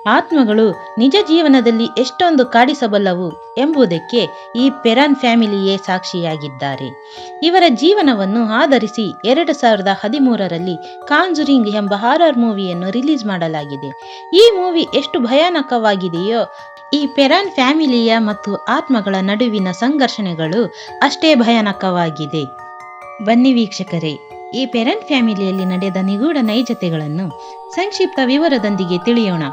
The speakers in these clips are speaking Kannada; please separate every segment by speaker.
Speaker 1: ಆತ್ಮಗಳು ನಿಜ ಜೀವನದಲ್ಲಿ ಎಷ್ಟೊಂದು ಕಾಡಿಸಬಲ್ಲವು ಎಂಬುದಕ್ಕೆ ಈ ಪೆರಾನ್ ಫ್ಯಾಮಿಲಿಯೇ ಸಾಕ್ಷಿಯಾಗಿದ್ದಾರೆ. ಇವರ ಜೀವನವನ್ನು ಆಧರಿಸಿ 2013ರಲ್ಲಿ ಕಾಂಜುರಿಂಗ್ ಎಂಬ ಹಾರರ್ ಮೂವಿಯನ್ನು ರಿಲೀಸ್ ಮಾಡಲಾಗಿದೆ. ಈ ಮೂವಿ ಎಷ್ಟು ಭಯಾನಕವಾಗಿದೆಯೋ ಈ ಪೆರಾನ್ ಫ್ಯಾಮಿಲಿಯ ಮತ್ತು ಆತ್ಮಗಳ ನಡುವಿನ ಸಂಘರ್ಷಣೆಗಳು ಅಷ್ಟೇ ಭಯಾನಕವಾಗಿದೆ. ಬನ್ನಿ ವೀಕ್ಷಕರೇ, ಈ ಪೆರಾನ್ ಫ್ಯಾಮಿಲಿಯಲ್ಲಿ ನಡೆದ ನಿಗೂಢ ನೈಜತೆಗಳನ್ನು ಸಂಕ್ಷಿಪ್ತ ವಿವರದೊಂದಿಗೆ ತಿಳಿಯೋಣ.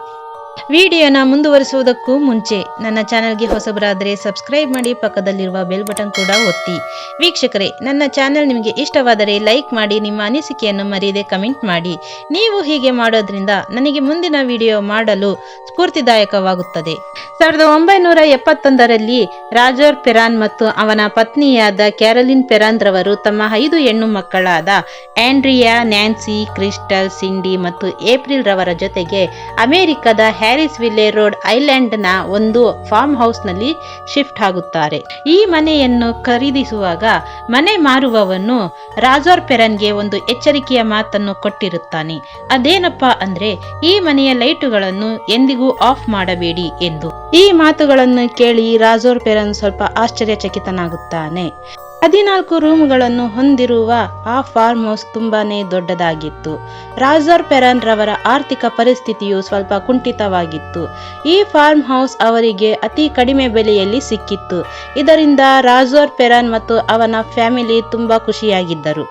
Speaker 1: ವಿಡಿಯೋನ ಮುಂದುವರಿಸುವುದಕ್ಕೂ ಮುಂಚೆ ನನ್ನ ಚಾನೆಲ್ಗೆ ಹೊಸಬರಾದರೆ ಸಬ್ಸ್ಕ್ರೈಬ್ ಮಾಡಿ, ಪಕ್ಕದಲ್ಲಿರುವ ಬೆಲ್ ಬಟನ್ ಕೂಡ ಒತ್ತಿ. ವೀಕ್ಷಕರೇ, ನನ್ನ ಚಾನೆಲ್ ನಿಮಗೆ ಇಷ್ಟವಾದರೆ ಲೈಕ್ ಮಾಡಿ, ನಿಮ್ಮ ಅನಿಸಿಕೆಯನ್ನು ಮರೆಯದೆ ಕಮೆಂಟ್ ಮಾಡಿ. ನೀವು ಹೀಗೆ ಮಾಡೋದ್ರಿಂದ ನನಗೆ ಮುಂದಿನ ವಿಡಿಯೋ ಮಾಡಲು ಸ್ಫೂರ್ತಿದಾಯಕವಾಗುತ್ತದೆ. 1971ರಲ್ಲಿ ರಾಜರ್ ಪೆರಾನ್ ಮತ್ತು ಅವನ ಪತ್ನಿಯಾದ ಕ್ಯಾರೋಲಿನ್ ಪೆರಾನ್ ರವರು ತಮ್ಮ 5 ಹೆಣ್ಣು ಮಕ್ಕಳಾದ ಆಂಡ್ರಿಯಾ, ನ್ಯಾನ್ಸಿ, ಕ್ರಿಸ್ಟಲ್, ಸಿಂಡಿ ಮತ್ತು ಏಪ್ರಿಲ್ ರವರ ಜೊತೆಗೆ ಅಮೆರಿಕದ ಹ್ಯಾರಿಸ್ವಿಲ್ಲೆ ರೋಡ್ ಐಲ್ಯಾಂಡ್ನ ಒಂದು ಫಾರ್ಮ್ ಹೌಸ್ನಲ್ಲಿ ಶಿಫ್ಟ್ ಆಗುತ್ತಾರೆ. ಈ ಮನೆಯನ್ನು ಖರೀದಿಸುವಾಗ ಮನೆ ಮಾರುವವನು ರಾಜರ್ ಪೆರಾನ್ಗೆ ಒಂದು ಎಚ್ಚರಿಕೆಯ ಮಾತನ್ನು ಕೊಟ್ಟಿರುತ್ತಾನೆ. ಅದೇನಪ್ಪಾ ಅಂದ್ರೆ, ಈ ಮನೆಯ ಲೈಟುಗಳನ್ನು ಎಂದಿಗೂ ಆಫ್ ಮಾಡಬೇಡಿ ಎಂದು. ಈ ಮಾತುಗಳನ್ನು ಕೇಳಿ ರಾಜರ್ ಪೆರಾನ್ ಸ್ವಲ್ಪ ಆಶ್ಚರ್ಯಚಕಿತನಾಗುತ್ತಾನೆ. 14 ರೂಮ್ಗಳನ್ನು ಹೊಂದಿರುವ ಆ ಫಾರ್ಮ್ ಹೌಸ್ ತುಂಬಾನೇ ದೊಡ್ಡದಾಗಿತ್ತು. ರಾಜರ್ ಪೆರಾನ್ ರವರ ಆರ್ಥಿಕ ಪರಿಸ್ಥಿತಿಯು ಸ್ವಲ್ಪ ಕುಂಠಿತವಾಗಿತ್ತು. ಈ ಫಾರ್ಮ್ ಹೌಸ್ ಅವರಿಗೆ ಅತಿ ಕಡಿಮೆ ಬೆಲೆಯಲ್ಲಿ ಸಿಕ್ಕಿತ್ತು. ಇದರಿಂದ ರಾಜರ್ ಪೆರಾನ್ ಮತ್ತು ಅವನ ಫ್ಯಾಮಿಲಿ ತುಂಬಾ ಖುಷಿಯಾಗಿದ್ದರು.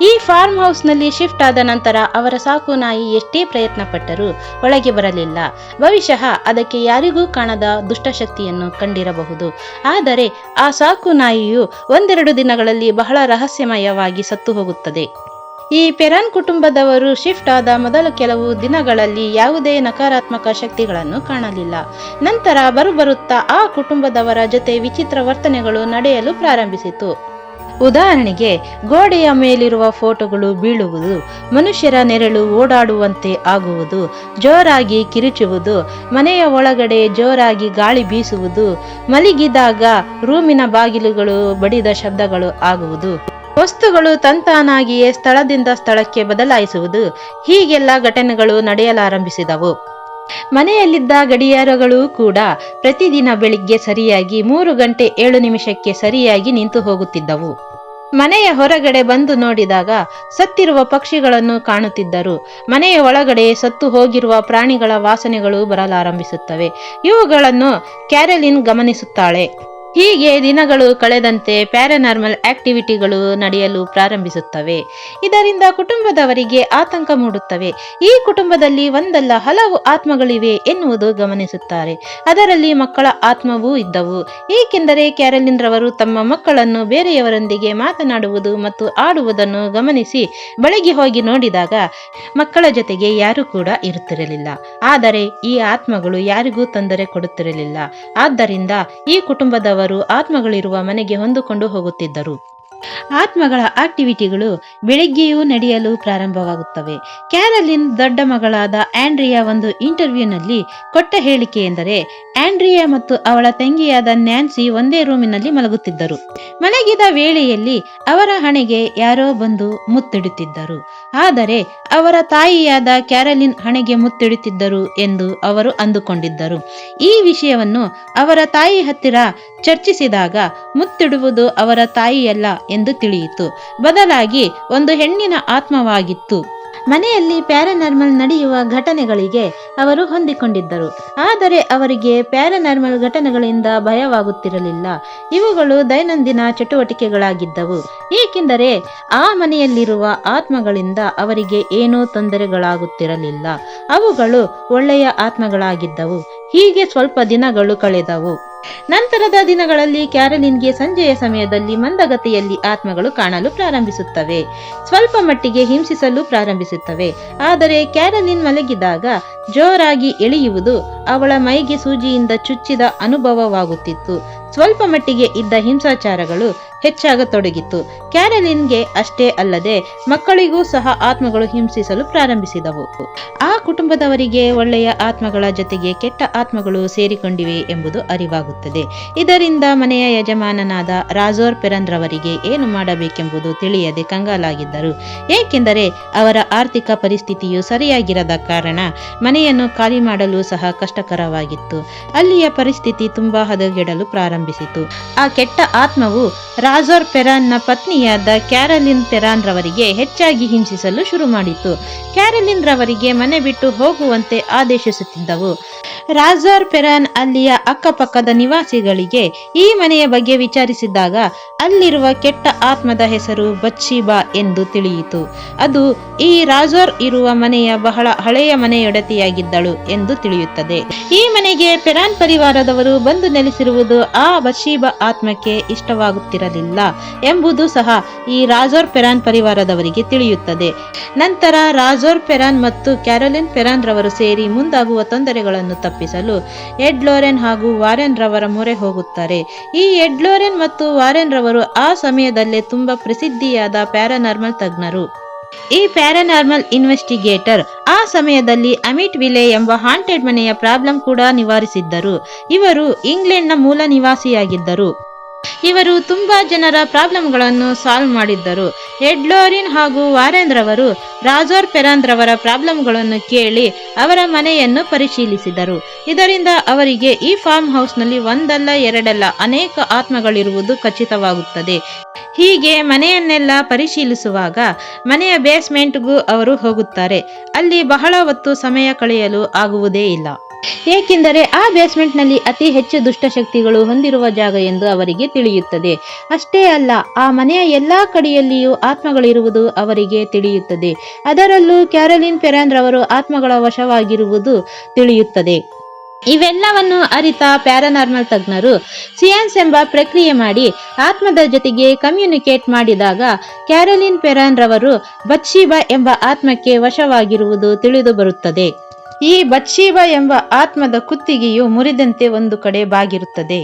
Speaker 1: ಈ ಫಾರ್ಮ್ ಹೌಸ್ನಲ್ಲಿ ಶಿಫ್ಟ್ ಆದ ನಂತರ ಅವರ ಸಾಕು ನಾಯಿ ಎಷ್ಟೇ ಪ್ರಯತ್ನ ಪಟ್ಟರೂ ಒಳಗೆ ಬರಲಿಲ್ಲ. ಬಹುಶಃ ಅದಕ್ಕೆ ಯಾರಿಗೂ ಕಾಣದ ದುಷ್ಟಶಕ್ತಿಯನ್ನು ಕಂಡಿರಬಹುದು. ಆದರೆ ಆ ಸಾಕು ನಾಯಿಯು 1-2 ದಿನಗಳಲ್ಲಿ ಬಹಳ ರಹಸ್ಯಮಯವಾಗಿ ಸತ್ತು ಹೋಗುತ್ತದೆ. ಈ ಪೆರಾನ್ ಕುಟುಂಬದವರು ಶಿಫ್ಟ್ ಆದ ಮೊದಲ ಕೆಲವು ದಿನಗಳಲ್ಲಿ ಯಾವುದೇ ನಕಾರಾತ್ಮಕ ಶಕ್ತಿಗಳನ್ನು ಕಾಣಲಿಲ್ಲ. ನಂತರ ಬರುತ್ತಾ ಆ ಕುಟುಂಬದವರ ಜೊತೆ ವಿಚಿತ್ರ ವರ್ತನೆಗಳು ನಡೆಯಲು ಪ್ರಾರಂಭಿಸಿತು. ಉದಾಹರಣೆಗೆ, ಗೋಡೆಯ ಮೇಲಿರುವ ಫೋಟೋಗಳು ಬೀಳುವುದು, ಮನುಷ್ಯರ ನೆರಳು ಓಡಾಡುವಂತೆ ಆಗುವುದು, ಜೋರಾಗಿ ಕಿರುಚುವುದು, ಮನೆಯ ಒಳಗಡೆ ಜೋರಾಗಿ ಗಾಳಿ ಬೀಸುವುದು, ಮಲಗಿದಾಗ ರೂಮಿನ ಬಾಗಿಲುಗಳು ಬಡಿದ ಶಬ್ದಗಳು ಆಗುವುದು, ವಸ್ತುಗಳು ತಂತಾನಾಗಿಯೇ ಸ್ಥಳದಿಂದ ಸ್ಥಳಕ್ಕೆ ಬದಲಾಯಿಸುವುದು, ಹೀಗೆಲ್ಲ ಘಟನೆಗಳು ನಡೆಯಲಾರಂಭಿಸಿದವು. ಮನೆಯಲ್ಲಿದ್ದ ಗಡಿಯಾರಗಳು ಕೂಡ ಪ್ರತಿದಿನ ಬೆಳಿಗ್ಗೆ ಸರಿಯಾಗಿ 3 ಗಂಟೆ 7 ನಿಮಿಷಕ್ಕೆ ಸರಿಯಾಗಿ ನಿಂತು ಹೋಗುತ್ತಿದ್ದವು. ಮನೆಯ ಹೊರಗಡೆ ಬಂದು ನೋಡಿದಾಗ ಸತ್ತಿರುವ ಪಕ್ಷಿಗಳನ್ನು ಕಾಣುತ್ತಿದ್ದರು. ಮನೆಯ ಒಳಗಡೆ ಸತ್ತು ಹೋಗಿರುವ ಪ್ರಾಣಿಗಳ ವಾಸನೆಗಳು ಬರಲಾರಂಭಿಸುತ್ತವೆ. ಇವುಗಳನ್ನು ಕ್ಯಾರೋಲಿನ್ ಗಮನಿಸುತ್ತಾಳೆ. ಹೀಗೆ ದಿನಗಳು ಕಳೆದಂತೆ ಪ್ಯಾರಾನಾರ್ಮಲ್ ಆಕ್ಟಿವಿಟಿಗಳು ನಡೆಯಲು ಪ್ರಾರಂಭಿಸುತ್ತವೆ. ಇದರಿಂದ ಕುಟುಂಬದವರಿಗೆ ಆತಂಕ ಮೂಡುತ್ತವೆ. ಈ ಕುಟುಂಬದಲ್ಲಿ ಒಂದಲ್ಲ ಹಲವು ಆತ್ಮಗಳಿವೆ ಎನ್ನುವುದು ಗಮನಿಸುತ್ತಾರೆ. ಅದರಲ್ಲಿ ಮಕ್ಕಳ ಆತ್ಮವೂ ಇದ್ದವು. ಏಕೆಂದರೆ ಕ್ಯಾರೋಲಿನ್ ರವರು ತಮ್ಮ ಮಕ್ಕಳನ್ನು ಬೇರೆಯವರೊಂದಿಗೆ ಮಾತನಾಡುವುದು ಮತ್ತು ಆಡುವುದನ್ನು ಗಮನಿಸಿ ಬೆಳಗ್ಗೆ ಹೋಗಿ ನೋಡಿದಾಗ ಮಕ್ಕಳ ಜೊತೆಗೆ ಯಾರು ಕೂಡ ಇರುತ್ತಿರಲಿಲ್ಲ. ಆದರೆ ಈ ಆತ್ಮಗಳು ಯಾರಿಗೂ ತೊಂದರೆ ಕೊಡುತ್ತಿರಲಿಲ್ಲ. ಆದ್ದರಿಂದ ಈ ಕುಟುಂಬದವರು ಆತ್ಮಗಳಿರುವ ಮನೆಗೆ ಹೊಂದಿಕೊಂಡು ಹೋಗುತ್ತಿದ್ದರು. ಆತ್ಮಗಳ ಆಕ್ಟಿವಿಟಿಗಳು ಬೆಳಿಗ್ಗೆಯೂ ನಡೆಯಲು ಪ್ರಾರಂಭವಾಗುತ್ತವೆ. ಕ್ಯಾರೋಲಿನ್ ದೊಡ್ಡ ಮಗಳಾದ ಆಂಡ್ರಿಯಾ ಒಂದು ಇಂಟರ್ವ್ಯೂನಲ್ಲಿ ಕೊಟ್ಟ ಹೇಳಿಕೆ ಎಂದರೆ, ಆಂಡ್ರಿಯಾ ಮತ್ತು ಅವಳ ತಂಗಿಯಾದ ನ್ಯಾನ್ಸಿ ಒಂದೇ ರೂಮಿನಲ್ಲಿ ಮಲಗುತ್ತಿದ್ದರು. ಮಲಗಿದ ವೇಳೆಯಲ್ಲಿ ಅವರ ಹಣೆಗೆ ಯಾರೋ ಬಂದು ಮುತ್ತಿಡುತ್ತಿದ್ದರು. ಆದರೆ ಅವರ ತಾಯಿಯಾದ ಕ್ಯಾರೋಲಿನ್ ಹಣೆಗೆ ಮುತ್ತಿಡುತ್ತಿದ್ದರು ಎಂದು ಅವರು ಅಂದುಕೊಂಡಿದ್ದರು. ಈ ವಿಷಯವನ್ನು ಅವರ ತಾಯಿ ಹತ್ತಿರ ಚರ್ಚಿಸಿದಾಗ ಮುತ್ತಿಡುವುದು ಅವರ ತಾಯಿಯಲ್ಲ ಎಂದು ತಿಳಿಯಿತು. ಬದಲಾಗಿ ಒಂದು ಹೆಣ್ಣಿನ ಆತ್ಮವಾಗಿತ್ತು. ಮನೆಯಲ್ಲಿ ಪ್ಯಾರಾನಾರ್ಮಲ್ ನಡೆಯುವ ಘಟನೆಗಳಿಗೆ ಅವರು ಹೊಂದಿಕೊಂಡಿದ್ದರು. ಆದರೆ ಅವರಿಗೆ ಪ್ಯಾರಾನಾರ್ಮಲ್ ಘಟನೆಗಳಿಂದ ಭಯವಾಗುತ್ತಿರಲಿಲ್ಲ. ಇವುಗಳು ದೈನಂದಿನ ಚಟುವಟಿಕೆಗಳಾಗಿದ್ದವು. ಏಕೆಂದರೆ ಆ ಮನೆಯಲ್ಲಿರುವ ಆತ್ಮಗಳಿಂದ ಅವರಿಗೆ ಏನೂ ತೊಂದರೆಗಳಾಗುತ್ತಿರಲಿಲ್ಲ. ಅವುಗಳು ಒಳ್ಳೆಯ ಆತ್ಮಗಳಾಗಿದ್ದವು. ಹೀಗೆ ಸ್ವಲ್ಪ ದಿನಗಳು ಕಳೆದವು. ನಂತರದ ದಿನಗಳಲ್ಲಿ ಕ್ಯಾರೋಲಿನ್ಗೆ ಸಂಜೆಯ ಸಮಯದಲ್ಲಿ ಮಂದಗತಿಯಲ್ಲಿ ಆತ್ಮಗಳು ಕಾಣಲು ಪ್ರಾರಂಭಿಸುತ್ತವೆ. ಸ್ವಲ್ಪ ಮಟ್ಟಿಗೆ ಹಿಂಸಿಸಲು ಪ್ರಾರಂಭಿಸುತ್ತವೆ. ಆದರೆ ಕ್ಯಾರೋಲಿನ್ ಮಲಗಿದಾಗ ಜೋರಾಗಿ ಎಳೆಯುವುದು, ಅವಳ ಮೈಗೆ ಸೂಜಿಯಿಂದ ಚುಚ್ಚಿದ ಅನುಭವವಾಗುತ್ತಿತ್ತು. ಸ್ವಲ್ಪ ಮಟ್ಟಿಗೆ ಇದ್ದ ಹಿಂಸಾಚಾರಗಳು ಹೆಚ್ಚಾಗತೊಡಗಿತು. ಕ್ಯಾರಲಿನ್ಗೆ ಅಷ್ಟೇ ಅಲ್ಲದೆ ಮಕ್ಕಳಿಗೂ ಸಹ ಆತ್ಮಗಳು ಹಿಂಸಿಸಲು ಪ್ರಾರಂಭಿಸಿದವು. ಆ ಕುಟುಂಬದವರಿಗೆ ಒಳ್ಳೆಯ ಆತ್ಮಗಳ ಜೊತೆಗೆ ಕೆಟ್ಟ ಆತ್ಮಗಳು ಸೇರಿಕೊಂಡಿವೆ ಎಂಬುದು ಅರಿವಾಗುತ್ತದೆ. ಇದರಿಂದ ಮನೆಯ ಯಜಮಾನನಾದ ರಾಜೋರ್ ಪೆರನ್ ರವರಿಗೆ ಏನು ಮಾಡಬೇಕೆಂಬುದು ತಿಳಿಯದೆ ಕಂಗಾಲಾಗಿದ್ದರು. ಏಕೆಂದರೆ ಅವರ ಆರ್ಥಿಕ ಪರಿಸ್ಥಿತಿಯು ಸರಿಯಾಗಿರದ ಕಾರಣ ಮನೆಯನ್ನು ಖಾಲಿ ಮಾಡಲು ಸಹ ಕಷ್ಟಕರವಾಗಿತ್ತು. ಅಲ್ಲಿಯ ಪರಿಸ್ಥಿತಿ ತುಂಬಾ ಹದಗೆಡಲು ಪ್ರಾರಂಭಿಸಿತು. ಆ ಕೆಟ್ಟ ಆತ್ಮವು ರಾಜೋರ್ ಪೆರಾನ್ನ ಪತ್ನಿಯಾದ ಕ್ಯಾರಲಿನ್ ಪೆರಾನ್ ರವರಿಗೆ ಹೆಚ್ಚಾಗಿ ಹಿಂಸಿಸಲು ಶುರು ಮಾಡಿತು. ಕ್ಯಾರಲಿನ್ ರವರಿಗೆ ಮನೆ ಬಿಟ್ಟು ಹೋಗುವಂತೆ ಆದೇಶಿಸುತ್ತಿದ್ದವು. ರಾಜೋರ್ ಪೆರಾನ್ ಅಲ್ಲಿಯ ಅಕ್ಕಪಕ್ಕದ ನಿವಾಸಿಗಳಿಗೆ ಈ ಮನೆಯ ಬಗ್ಗೆ ವಿಚಾರಿಸಿದಾಗ ಅಲ್ಲಿರುವ ಕೆಟ್ಟ ಆತ್ಮದ ಹೆಸರು ಬತ್ಷೀಬಾ ಎಂದು ತಿಳಿಯಿತು. ಅದು ಈ ರಾಜೋರ್ ಇರುವ ಮನೆಯ ಬಹಳ ಹಳೆಯ ಮನೆಯೊಡತಿಯಾಗಿದ್ದಳು ಎಂದು ತಿಳಿಯುತ್ತದೆ. ಈ ಮನೆಗೆ ಪೆರಾನ್ ಪರಿವಾರದವರು ಬಂದು ನೆಲೆಸಿರುವುದು ಆ ಬತ್ಷೀಬಾ ಆತ್ಮಕ್ಕೆ ಇಷ್ಟವಾಗುತ್ತಿರಲಿಲ್ಲ ಎಂಬುದು ಸಹ ಈ ರಾಜೋರ್ ಪೆರಾನ್ ಪರಿವಾರದವರಿಗೆ ತಿಳಿಯುತ್ತದೆ. ನಂತರ ರಾಜೋರ್ ಪೆರಾನ್ ಮತ್ತು ಕ್ಯಾರೋಲಿನ್ ಪೆರಾನ್ ರವರು ಸೇರಿ ಮುಂದಾಗುವ ತೊಂದರೆಗಳನ್ನು ತಪ್ಪಿಸಲು ಎಡ್ ಲೋರೆನ್ ಹಾಗೂ ವಾರೆನ್ ರವರ ಮೊರೆ ಹೋಗುತ್ತಾರೆ. ಈ ಎಡ್ ಲೋರೆನ್ ಮತ್ತು ವಾರೆನ್ ರವರು ಆ ಸಮಯದಲ್ಲೇ ತುಂಬಾ ಪ್ರಸಿದ್ಧಿಯಾದ ಪ್ಯಾರಾನಾರ್ಮಲ್ ತಜ್ಞರು. ಈ ಪ್ಯಾರಾನಾರ್ಮಲ್ ಇನ್ವೆಸ್ಟಿಗೇಟರ್ ಆ ಸಮಯದಲ್ಲಿ ಅಮಿಟ್ ವಿಲೆ ಎಂಬ ಹಾಂಟೆಡ್ ಮನೆಯ ಪ್ರಾಬ್ಲಮ್ ಕೂಡ ನಿವಾರಿಸಿದ್ದರು. ಇವರು ಇಂಗ್ಲೆಂಡ್ನ ಮೂಲ ನಿವಾಸಿಯಾಗಿದ್ದರು. ಇವರು ತುಂಬಾ ಜನರ ಪ್ರಾಬ್ಲಮ್ಗಳನ್ನು ಸಾಲ್ವ್ ಮಾಡಿದ್ದರು. ಎಡ್ ಲೋರಿನ್ ಹಾಗೂ ವಾರೆನ್ ರವರು ರಾಜೋರ್ ಪೆರಾನ್ ರವರ ಪ್ರಾಬ್ಲಮ್ಗಳನ್ನು ಕೇಳಿ ಅವರ ಮನೆಯನ್ನು ಪರಿಶೀಲಿಸಿದರು. ಇದರಿಂದ ಅವರಿಗೆ ಈ ಫಾರ್ಮ್ ಹೌಸ್ನಲ್ಲಿ ಒಂದಲ್ಲ ಎರಡಲ್ಲ ಅನೇಕ ಆತ್ಮಗಳಿರುವುದು ಖಚಿತವಾಗುತ್ತದೆ. ಹೀಗೆ ಮನೆಯನ್ನೆಲ್ಲ ಪರಿಶೀಲಿಸುವಾಗ ಮನೆಯ ಬೇಸ್ಮೆಂಟ್ಗೂ ಅವರು ಹೋಗುತ್ತಾರೆ. ಅಲ್ಲಿ ಬಹಳ ಹೊತ್ತು ಸಮಯ ಕಳೆಯಲು ಆಗುವುದೇ ಇಲ್ಲ. ಏಕೆಂದರೆ ಆ ಬೇಸ್ಮೆಂಟ್ನಲ್ಲಿ ಅತಿ ಹೆಚ್ಚು ದುಷ್ಟಶಕ್ತಿಗಳು ಹೊಂದಿರುವ ಜಾಗ ಎಂದು ಅವರಿಗೆ ತಿಳಿಯುತ್ತದೆ. ಅಷ್ಟೇ ಅಲ್ಲ, ಆ ಮನೆಯ ಎಲ್ಲಾ ಕಡೆಯಲ್ಲಿಯೂ ಆತ್ಮಗಳಿರುವುದು ಅವರಿಗೆ ತಿಳಿಯುತ್ತದೆ. ಅದರಲ್ಲೂ ಕ್ಯಾರೋಲಿನ್ ಪೆರಾನ್ ರವರು ಆತ್ಮಗಳ ವಶವಾಗಿರುವುದು ತಿಳಿಯುತ್ತದೆ. ಇವೆಲ್ಲವನ್ನು ಅರಿತ ಪ್ಯಾರಾನಾರ್ಮಲ್ ತಜ್ಞರು ಸಿಯಾನ್ಸ್ ಎಂಬ ಪ್ರಕ್ರಿಯೆ ಮಾಡಿ ಆತ್ಮದ ಜೊತೆಗೆ ಕಮ್ಯುನಿಕೇಟ್ ಮಾಡಿದಾಗ ಕ್ಯಾರೋಲಿನ್ ಪೆರಾನ್ ರವರು ಬತ್ಷೀಬಾ ಎಂಬ ಆತ್ಮಕ್ಕೆ ವಶವಾಗಿರುವುದು ತಿಳಿದು ಬರುತ್ತದೆ. ಈ ಬತ್ಷೀಬಾ ಎಂಬ ಆತ್ಮದ ಕುತ್ತಿಗೆಯು ಮುರಿದಂತೆ ಒಂದು ಕಡೆ ಬಾಗಿರುತ್ತದೆ.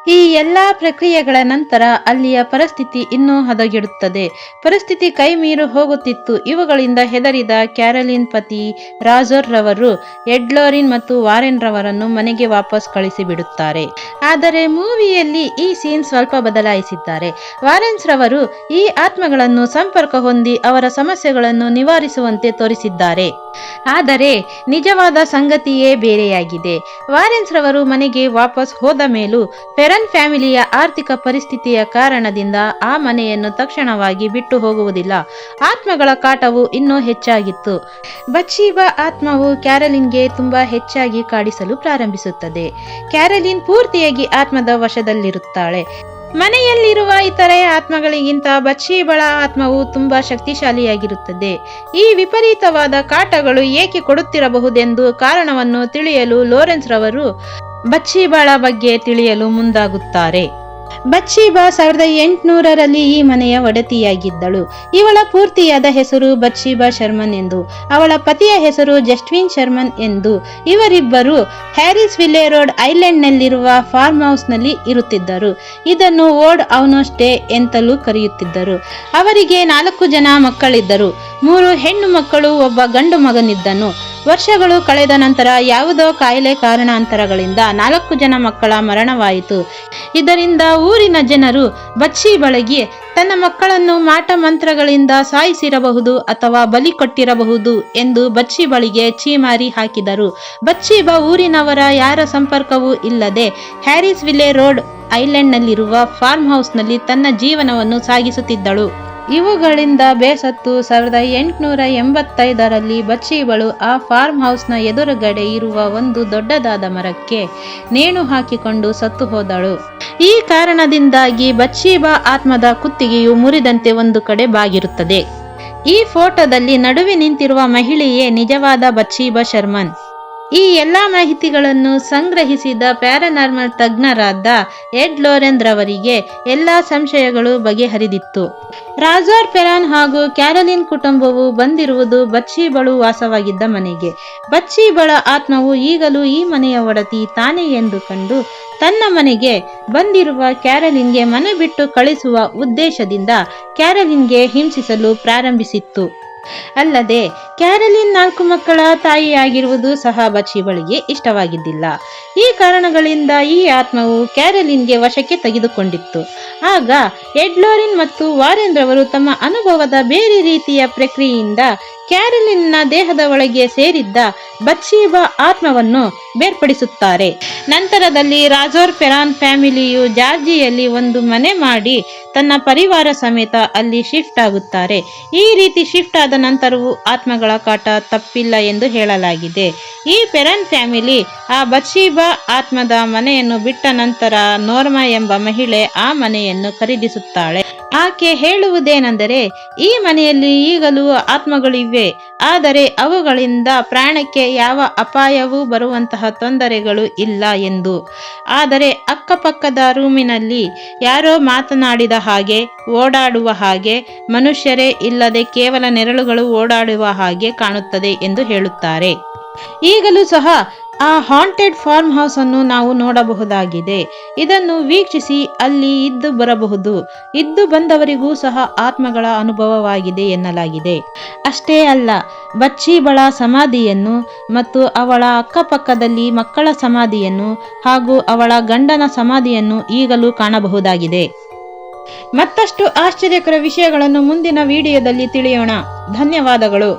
Speaker 1: ಈ ಎಲ್ಲಾ ಪ್ರಕ್ರಿಯೆಗಳ ನಂತರ ಅಲ್ಲಿಯ ಪರಿಸ್ಥಿತಿ ಇನ್ನೂ ಹದಗೆಡುತ್ತದೆ. ಪರಿಸ್ಥಿತಿ ಕೈ ಮೀರಿ ಹೋಗುತ್ತಿತ್ತು. ಇವುಗಳಿಂದ ಹೆದರಿದ ಕ್ಯಾರೋಲಿನ್ ಪತಿ ರಾಜೋರ್ ರವರು ಎಡ್ ಲೋರಿನ್ ಮತ್ತು ವಾರೆನ್ ರವರನ್ನು ಮನೆಗೆ ವಾಪಸ್ ಕಳಿಸಿಬಿಡುತ್ತಾರೆ. ಆದರೆ ಮೂವಿಯಲ್ಲಿ ಈ ಸೀನ್ ಸ್ವಲ್ಪ ಬದಲಾಯಿಸಿದ್ದಾರೆ. ವಾರೆನ್ಸ್ ರವರು ಈ ಆತ್ಮಗಳನ್ನು ಸಂಪರ್ಕ ಹೊಂದಿ ಅವರ ಸಮಸ್ಯೆಗಳನ್ನು ನಿವಾರಿಸುವಂತೆ ತೋರಿಸಿದ್ದಾರೆ. ಆದರೆ ನಿಜವಾದ ಸಂಗತಿಯೇ ಬೇರೆಯಾಗಿದೆ. ವಾರೆನ್ಸ್ ರವರು ಮನೆಗೆ ವಾಪಸ್ ಹೋದ ಮೇಲೂ ಪೆರನ್ ಫ್ಯಾಮಿಲಿಯ ಆರ್ಥಿಕ ಪರಿಸ್ಥಿತಿಯ ಕಾರಣದಿಂದ ಆ ಮನೆಯನ್ನು ತಕ್ಷಣವಾಗಿ ಬಿಟ್ಟು ಹೋಗುವುದಿಲ್ಲ. ಆತ್ಮಗಳ ಕಾಟವು ಇನ್ನೂ ಹೆಚ್ಚಾಗಿತ್ತು. ಬತ್ಷೀಬಾ ಆತ್ಮವು ಕ್ಯಾರೋಲಿನ್ಗೆ ತುಂಬಾ ಹೆಚ್ಚಾಗಿ ಕಾಡಿಸಲು ಪ್ರಾರಂಭಿಸುತ್ತದೆ. ಕ್ಯಾರೋಲಿನ್ ಪೂರ್ತಿಯಾಗಿ ಆತ್ಮದ ವಶದಲ್ಲಿರುತ್ತಾಳೆ. ಮನೆಯಲ್ಲಿರುವ ಇತರೆ ಆತ್ಮಗಳಿಗಿಂತ ಬತ್ಷೀಬಳ ಆತ್ಮವು ತುಂಬಾ ಶಕ್ತಿಶಾಲಿಯಾಗಿರುತ್ತದೆ. ಈ ವಿಪರೀತವಾದ ಕಾಟಗಳು ಏಕೆ ಕೊಡುತ್ತಿರಬಹುದೆಂದು ಕಾರಣವನ್ನು ತಿಳಿಯಲು ಲೋರೆನ್ಸ್ ರವರು ಬತ್ಷೀಬಳ ಬಗ್ಗೆ ತಿಳಿಯಲು ಮುಂದಾಗುತ್ತಾರೆ. ಬತ್ಷೀಬಾ 1800ರಲ್ಲಿ ಈ ಮನೆಯ ಒಡತಿಯಾಗಿದ್ದಳು. ಇವಳ ಪೂರ್ತಿಯಾದ ಹೆಸರು ಬತ್ಷೀಬಾ ಶರ್ಮನ್ ಎಂದು, ಅವಳ ಪತಿಯ ಹೆಸರು ಜಸ್ಟಿನ್ ಶರ್ಮನ್ ಎಂದು. ಇವರಿಬ್ಬರು ಹ್ಯಾರಿಸ್ ವಿಲೆ ರೋಡ್ ಐಲ್ಯಾಂಡ್ನಲ್ಲಿರುವ ಫಾರ್ಮ್ ಹೌಸ್ನಲ್ಲಿ ಇರುತ್ತಿದ್ದರು. ಇದನ್ನು ಓಲ್ಡ್ ಔನೋಸ್ಟೇ ಎಂತಲೂ ಕರೆಯುತ್ತಿದ್ದರು. ಅವರಿಗೆ 4 ಜನ ಮಕ್ಕಳಿದ್ದರು. 3 ಹೆಣ್ಣು ಮಕ್ಕಳು, ಒಬ್ಬ ಗಂಡು ಮಗನಿದ್ದನು. ವರ್ಷಗಳು ಕಳೆದ ನಂತರ ಯಾವುದೋ ಕಾಯಿಲೆ ಕಾರಣಾಂತರಗಳಿಂದ 4 ಜನ ಮಕ್ಕಳ ಮರಣವಾಯಿತು. ಇದರಿಂದ ಊರಿನ ಜನರು ಬತ್ಷೀಬಳಿಗೆ ತನ್ನ ಮಕ್ಕಳನ್ನು ಮಾಟ ಮಂತ್ರಗಳಿಂದ ಸಾಯಿಸಿರಬಹುದು ಅಥವಾ ಬಲಿ ಕೊಟ್ಟಿರಬಹುದು ಎಂದು ಬತ್ಷೀಬಳಿಗೆ ಛೀಮಾರಿ ಹಾಕಿದರು. ಬತ್ಷೀಬಾ ಊರಿನವರ ಯಾರ ಸಂಪರ್ಕವೂ ಇಲ್ಲದೆ ಹ್ಯಾರಿಸ್ ವಿಲೆ ರೋಡ್ ಐಲ್ಯಾಂಡ್ನಲ್ಲಿರುವ ಫಾರ್ಮ್ ಹೌಸ್ನಲ್ಲಿ ತನ್ನ ಜೀವನವನ್ನು ಸಾಗಿಸುತ್ತಿದ್ದಳು. ಇವುಗಳಿಂದ ಬೇಸತ್ತು 1885ರಲ್ಲಿ ಬತ್ಷೀಬಳು ಆ ಫಾರ್ಮ್ ಹೌಸ್ನ ಎದುರುಗಡೆ ಇರುವ ಒಂದು ದೊಡ್ಡದಾದ ಮರಕ್ಕೆ ನೇಣು ಹಾಕಿಕೊಂಡು ಸತ್ತು ಹೋದಳು. ಈ ಕಾರಣದಿಂದಾಗಿ ಬತ್ಷೀಬಾ ಆತ್ಮದ ಕುತ್ತಿಗೆಯು ಮುರಿದಂತೆ ಒಂದು ಕಡೆ ಬಾಗಿರುತ್ತದೆ. ಈ ಫೋಟೋದಲ್ಲಿ ನಡುವೆ ನಿಂತಿರುವ ಮಹಿಳೆಯೇ ನಿಜವಾದ ಬತ್ಷೀಬಾ ಶರ್ಮನ್. ಈ ಎಲ್ಲ ಮಾಹಿತಿಗಳನ್ನು ಸಂಗ್ರಹಿಸಿದ ಪ್ಯಾರಾನಾರ್ಮಲ್ ತಜ್ಞರಾದ ಎಡ್ ಲೋರೆನ್ ರವರಿಗೆ ಎಲ್ಲ ಸಂಶಯಗಳು ಬಗೆಹರಿದಿತ್ತು. ರಾಜರ್ ಪೆರಾನ್ ಹಾಗೂ ಕ್ಯಾರೋಲಿನ್ ಕುಟುಂಬವು ಬಂದಿರುವುದು ಬತ್ಷೀಬಳು ವಾಸವಾಗಿದ್ದ ಮನೆಗೆ. ಬತ್ಷೀಬಳ ಆತ್ಮವು ಈಗಲೂ ಈ ಮನೆಯ ಒಡತಿ ತಾನೇ ಎಂದು ಕಂಡು ತನ್ನ ಮನೆಗೆ ಬಂದಿರುವ ಕ್ಯಾರೋಲಿನ್ಗೆ ಮನೆ ಬಿಟ್ಟು ಕಳಿಸುವ ಉದ್ದೇಶದಿಂದ ಕ್ಯಾರೋಲಿನ್ಗೆ ಹಿಂಸಿಸಲು ಪ್ರಾರಂಭಿಸಿತ್ತು. ಅಲ್ಲದೆ ಕ್ಯಾರೋಲಿನ್ 4 ಮಕ್ಕಳ ತಾಯಿಯಾಗಿರುವುದು ಸಹ ಬತ್ಷೀಬಳಿಗೆ ಇಷ್ಟವಾಗಿದ್ದಿಲ್ಲ. ಈ ಕಾರಣಗಳಿಂದ ಈ ಆತ್ಮವು ಕ್ಯಾರೋಲಿನ್ಗೆ ವಶಕ್ಕೆ ತೆಗೆದುಕೊಂಡಿತ್ತು. ಆಗ ಎಡ್ ಲೋರೆನ್ ಮತ್ತು ವಾರೆನ್ ರವರು ತಮ್ಮ ಅನುಭವದ ಬೇರೆ ರೀತಿಯ ಪ್ರಕ್ರಿಯೆಯಿಂದ ಕ್ಯಾರೋಲಿನ್ನ ದೇಹದ ಒಳಗೆ ಸೇರಿದ್ದ ಬತ್ಷೀಬ ಆತ್ಮವನ್ನು ಬೇರ್ಪಡಿಸುತ್ತಾರೆ. ನಂತರದಲ್ಲಿ ರಾಜರ್ ಪೆರಾನ್ ಫ್ಯಾಮಿಲಿಯು ಜಾರ್ಜಿಯಲ್ಲಿ ಒಂದು ಮನೆ ಮಾಡಿ ತನ್ನ ಪರಿವಾರ ಸಮೇತ ಅಲ್ಲಿ ಶಿಫ್ಟ್ ಆಗುತ್ತಾರೆ. ಈ ರೀತಿ ಶಿಫ್ಟ್ ಆದ ನಂತರವೂ ಆತ್ಮಗಳ ಕಾಟ ತಪ್ಪಿಲ್ಲ ಎಂದು ಹೇಳಲಾಗಿದೆ. ಈ ಪೆರಾನ್ ಫ್ಯಾಮಿಲಿ ಆ ಬತ್ಷೀಬಾ ಆತ್ಮದ ಮನೆಯನ್ನು ಬಿಟ್ಟ ನಂತರ ನೋರ್ಮಾ ಎಂಬ ಮಹಿಳೆ ಆ ಮನೆಯನ್ನು ಖರೀದಿಸುತ್ತಾಳೆ. ಆಕೆ ಹೇಳುವುದೇನೆಂದರೆ, ಈ ಮನೆಯಲ್ಲಿ ಈಗಲೂ ಆತ್ಮಗಳಿವೆ, ಆದರೆ ಅವುಗಳಿಂದ ಪ್ರಾಣಕ್ಕೆ ಯಾವ ಅಪಾಯವೂ ಬರುವಂತಹ ತೊಂದರೆಗಳು ಇಲ್ಲ ಎಂದು. ಆದರೆ ಅಕ್ಕಪಕ್ಕದ ರೂಮಿನಲ್ಲಿ ಯಾರೋ ಮಾತನಾಡಿದ ಹಾಗೆ, ಓಡಾಡುವ ಹಾಗೆ, ಮನುಷ್ಯರೇ ಇಲ್ಲದೆ ಕೇವಲ ನೆರಳುಗಳು ಓಡಾಡುವ ಹಾಗೆ ಕಾಣುತ್ತದೆ ಎಂದು ಹೇಳುತ್ತಾರೆ. ಈಗಲೂ ಸಹ ಆ ಹಾಂಟೆಡ್ ಫಾರ್ಮ್ ಹೌಸ್ ಅನ್ನು ನಾವು ನೋಡಬಹುದಾಗಿದೆ. ಇದನ್ನು ವೀಕ್ಷಿಸಿ ಅಲ್ಲಿ ಇದ್ದು ಬರಬಹುದು. ಇದ್ದು ಬಂದವರಿಗೂ ಸಹ ಆತ್ಮಗಳ ಅನುಭವವಾಗಿದೆ ಎನ್ನಲಾಗಿದೆ. ಅಷ್ಟೇ ಅಲ್ಲ, ಬತ್ಷೀಬಳ ಸಮಾಧಿಯನ್ನು ಮತ್ತು ಅವಳ ಅಕ್ಕಪಕ್ಕದಲ್ಲಿ ಮಕ್ಕಳ ಸಮಾಧಿಯನ್ನು ಹಾಗೂ ಅವಳ ಗಂಡನ ಸಮಾಧಿಯನ್ನು ಈಗಲೂ ಕಾಣಬಹುದಾಗಿದೆ. ಮತ್ತಷ್ಟು ಆಶ್ಚರ್ಯಕರ ವಿಷಯಗಳನ್ನು ಮುಂದಿನ ವಿಡಿಯೋದಲ್ಲಿ ತಿಳಿಯೋಣ. ಧನ್ಯವಾದಗಳು.